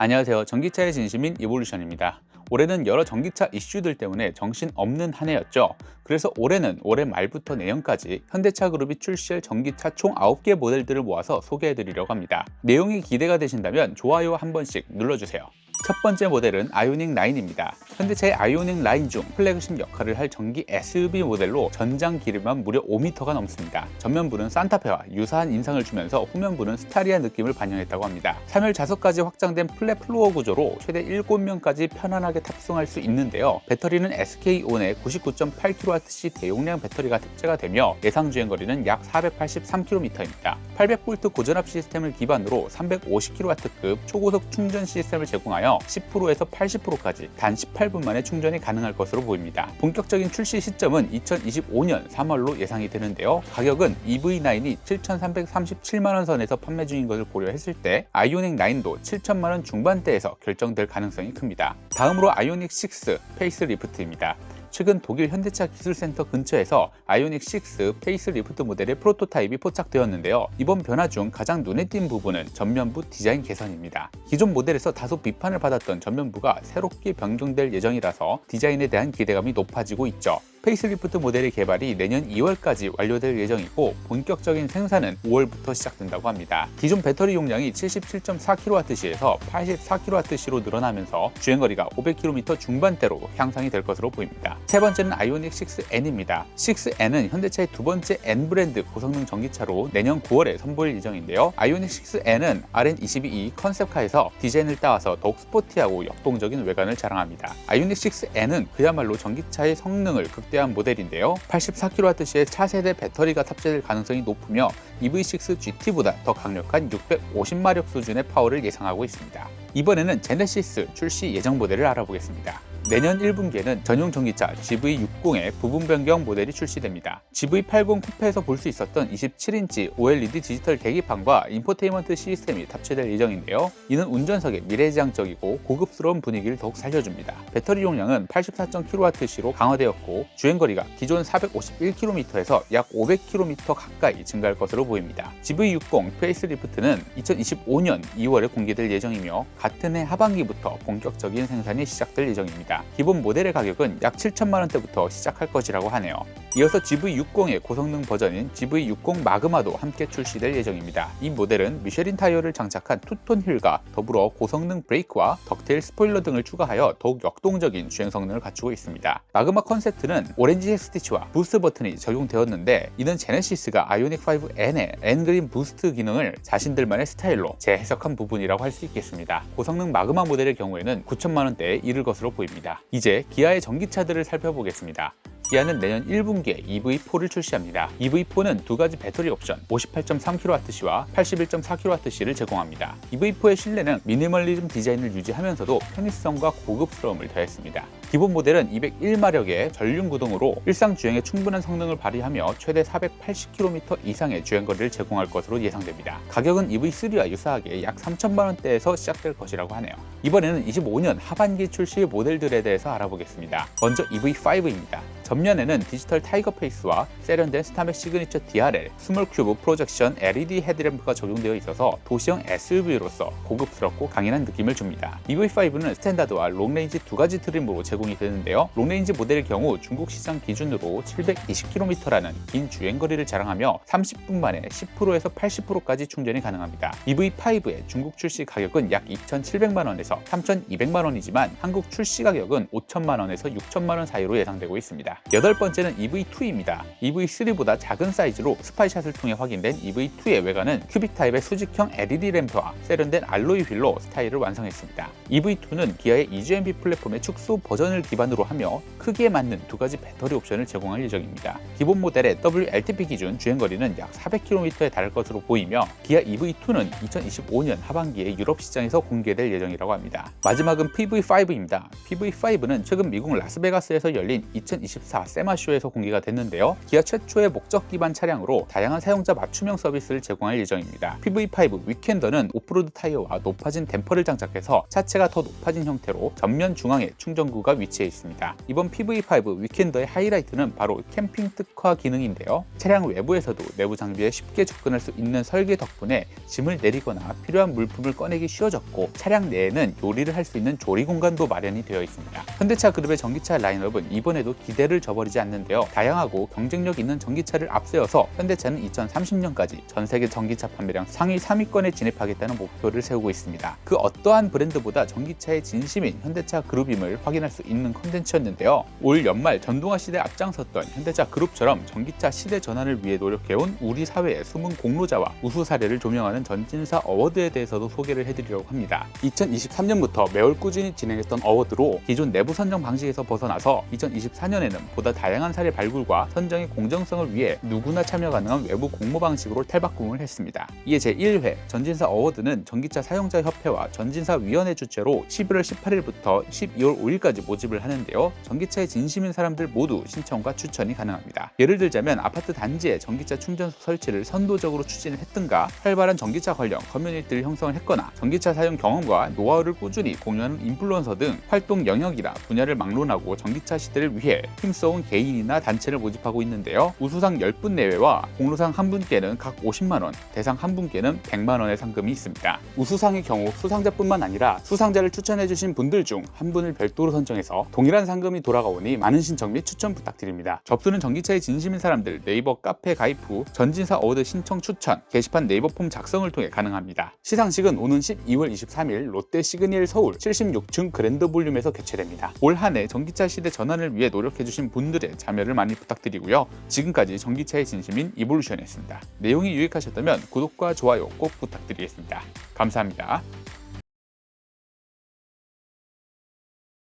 안녕하세요. 전기차의 진심인 이볼루션입니다. 올해는 여러 전기차 이슈들 때문에 정신없는 한 해였죠. 그래서 올해는 올해 말부터 내년까지 현대차 그룹이 출시할 전기차 총 9개 모델들을 모아서 소개해드리려고 합니다. 내용이 기대가 되신다면 좋아요 한 번씩 눌러주세요. 첫 번째 모델은 아이오닉 9입니다. 현대차의 아이오닉 9 중 플래그십 역할을 할 전기 SUV 모델로 전장 길이만 무려 5m가 넘습니다. 전면부는 산타페와 유사한 인상을 주면서 후면부는 스타리아 느낌을 반영했다고 합니다. 3열 좌석까지 확장된 플랫 플로어 구조로 최대 7명까지 편안하게 탑승할 수 있는데요. 배터리는 SK온의 99.8kWh 대용량 배터리가 탑재가 되며 예상 주행거리는 약 483km입니다. 800V 고전압 시스템을 기반으로 350kW급 초고속 충전 시스템을 제공하여 10%에서 80%까지 단 18분 만에 충전이 가능할 것으로 보입니다. 본격적인 출시 시점은 2025년 3월로 예상이 되는데요. 가격은 EV9이 7,337만원 선에서 판매 중인 것을 고려했을 때 아이오닉 9도 7천만원 중반대에서 결정될 가능성이 큽니다. 다음으로 아이오닉 6 페이스리프트입니다. 최근 독일 현대차 기술센터 근처에서 아이오닉 6 페이스리프트 모델의 프로토타입이 포착되었는데요. 이번 변화 중 가장 눈에 띈 부분은 전면부 디자인 개선입니다. 기존 모델에서 다소 비판을 받았던 전면부가 새롭게 변경될 예정이라서 디자인에 대한 기대감이 높아지고 있죠. 페이스리프트 모델의 개발이 내년 2월까지 완료될 예정이고 본격적인 생산은 5월부터 시작된다고 합니다. 기존 배터리 용량이 77.4kWh에서 84kWh로 늘어나면서 주행거리가 500km 중반대로 향상이 될 것으로 보입니다. 세 번째는 아이오닉 6N입니다. 6N은 현대차의 두 번째 N 브랜드 고성능 전기차로 내년 9월에 선보일 예정인데요. 아이오닉 6N은 RN22 컨셉카에서 디자인을 따와서 더욱 스포티하고 역동적인 외관을 자랑합니다. 아이오닉 6N은 그야말로 전기차의 성능을 극대화한 모델인데요. 84kWh의 차세대 배터리가 탑재될 가능성이 높으며 EV6 GT보다 더 강력한 650마력 수준의 파워를 예상하고 있습니다. 이번에는 제네시스 출시 예정 모델을 알아보겠습니다. 내년 1분기에는 전용 전기차 GV60의 부분 변경 모델이 출시됩니다. GV80 쿠페에서 볼 수 있었던 27인치 OLED 디지털 계기판과 인포테인먼트 시스템이 탑재될 예정인데요. 이는 운전석의 미래지향적이고 고급스러운 분위기를 더욱 살려줍니다. 배터리 용량은 84.kWh로 강화되었고 주행거리가 기존 451km에서 약 500km 가까이 증가할 것으로 보입니다. GV60 페이스리프트는 2025년 2월에 공개될 예정이며 같은 해 하반기부터 본격적인 생산이 시작될 예정입니다. 기본 모델의 가격은 약 7천만원대부터 시작할 것이라고 하네요. 이어서 GV60의 고성능 버전인 GV60 마그마도 함께 출시될 예정입니다. 이 모델은 미쉐린 타이어를 장착한 투톤 휠과 더불어 고성능 브레이크와 덕테일 스포일러 등을 추가하여 더욱 역동적인 주행 성능을 갖추고 있습니다. 마그마 컨셉트는 오렌지 스티치와 부스트 버튼이 적용되었는데 이는 제네시스가 아이오닉 5N의 N그린 부스트 기능을 자신들만의 스타일로 재해석한 부분이라고 할 수 있겠습니다. 고성능 마그마 모델의 경우에는 9천만원대에 이를 것으로 보입니다. 이제 기아의 전기차들을 살펴보겠습니다. 기아는 내년 1분기에 EV4를 출시합니다. EV4는 두 가지 배터리 옵션 58.3kWh와 81.4kWh를 제공합니다. EV4의 실내는 미니멀리즘 디자인을 유지하면서도 편의성과 고급스러움을 더했습니다. 기본 모델은 201마력의 전륜 구동으로 일상 주행에 충분한 성능을 발휘하며 최대 480km 이상의 주행거리를 제공할 것으로 예상됩니다. 가격은 EV3와 유사하게 약 3천만원대에서 시작될 것이라고 하네요. 이번에는 25년 하반기 출시 모델들에 대해서 알아보겠습니다. 먼저 EV5입니다. 전면에는 디지털 타이거 페이스와 세련된 스타맥 시그니처 DRL, 스몰 큐브 프로젝션 LED 헤드램프가 적용되어 있어서 도시형 SUV로서 고급스럽고 강인한 느낌을 줍니다. EV5는 스탠다드와 롱레인지 두 가지 트림으로 제공이 되는데요. 롱레인지 모델의 경우 중국 시장 기준으로 720km라는 긴 주행거리를 자랑하며 30분 만에 10%에서 80%까지 충전이 가능합니다. EV5의 중국 출시 가격은 약 2,700만원에서 3,200만원이지만 한국 출시 가격은 5천만원에서 6천만원 사이로 예상되고 있습니다. 여덟 번째는 EV2입니다. EV3보다 작은 사이즈로 스파이샷을 통해 확인된 EV2의 외관은 큐빅 타입의 수직형 LED 램프와 세련된 알로이 휠로 스타일을 완성했습니다. EV2는 기아의 EGMP 플랫폼의 축소 버전을 기반으로 하며 크기에 맞는 두 가지 배터리 옵션을 제공할 예정입니다. 기본 모델의 WLTP 기준 주행거리는 약 400km에 달할 것으로 보이며 기아 EV2는 2025년 하반기에 유럽 시장에서 공개될 예정이라고 합니다. 마지막은 PV5입니다. PV5는 최근 미국 라스베가스에서 열린 2024 2014 세마쇼에서 공개가 됐는데요. 기아 최초의 목적 기반 차량으로 다양한 사용자 맞춤형 서비스를 제공할 예정입니다. PV5 위켄더는 오프로드 타이어와 높아진 댐퍼를 장착해서 차체가 더 높아진 형태로 전면 중앙에 충전구가 위치해 있습니다. 이번 PV5 위켄더의 하이라이트는 바로 캠핑 특화 기능인데요. 차량 외부에서도 내부 장비에 쉽게 접근할 수 있는 설계 덕분에 짐을 내리거나 필요한 물품을 꺼내기 쉬워졌고, 차량 내에는 요리를 할 수 있는 조리 공간도 마련이 되어 있습니다. 현대차 그룹의 전기차 라인업은 이번에도 기대를 저버리지 않는데요. 다양하고 경쟁력 있는 전기차를 앞세워서 현대차는 2030년까지 전 세계 전기차 판매량 상위 3위권에 진입하겠다는 목표를 세우고 있습니다. 그 어떠한 브랜드보다 전기차의 진심인 현대차 그룹임을 확인할 수 있는 컨텐츠였는데요. 올 연말 전동화 시대에 앞장섰던 현대차 그룹처럼 전기차 시대 전환을 위해 노력해온 우리 사회의 숨은 공로자와 우수 사례를 조명하는 전진사 어워드에 대해서도 소개를 해드리려고 합니다. 2023년부터 매월 꾸준히 진행했던 어워드로 기존 내부 선정 방식에서 벗어나서 2024년에는 보다 다양한 사례 발굴과 선정의 공정성을 위해 누구나 참여 가능한 외부 공모 방식으로 탈바꿈을 했습니다. 이에 제1회 전진사 어워드는 전기차 사용자 협회와 전진사 위원회 주최로 11월 18일부터 12월 5일까지 모집을 하는데요. 전기차에 진심인 사람들 모두 신청과 추천이 가능합니다. 예를 들자면 아파트 단지에 전기차 충전소 설치를 선도적으로 추진을 했든가, 활발한 전기차 관련 커뮤니티를 형성을 했거나, 전기차 사용 경험과 노하우를 꾸준히 공유하는 인플루언서 등 활동 영역이나 분야를 막론하고 전기차 시대를 위해 힘써온 개인이나 단체를 모집하고 있는데요. 우수상 10분 내외와 공로상 1분께는 각 50만원, 대상 1분께는 100만원의 상금이 있습니다. 우수상의 경우 수상자뿐만 아니라 수상자를 추천해주신 분들 중 한 분을 별도로 선정해서 동일한 상금이 돌아가오니 많은 신청 및 추천 부탁드립니다. 접수는 전기차에 진심인 사람들 네이버 카페 가입 후 전진사 어워드 신청 추천, 게시판 네이버 폼 작성을 통해 가능합니다. 시상식은 오는 12월 23일 롯데 시그니엘 서울 76층 그랜드 볼륨에서 개최됩니다. 올 한 해 전기차 시대 전환을 위해 노력해주신 분들의 참여를 많이 부탁드리고요. 지금까지 전기차의 진심인 이볼루션이었습니다. 내용이 유익하셨다면 구독과 좋아요 꼭 부탁드리겠습니다. 감사합니다.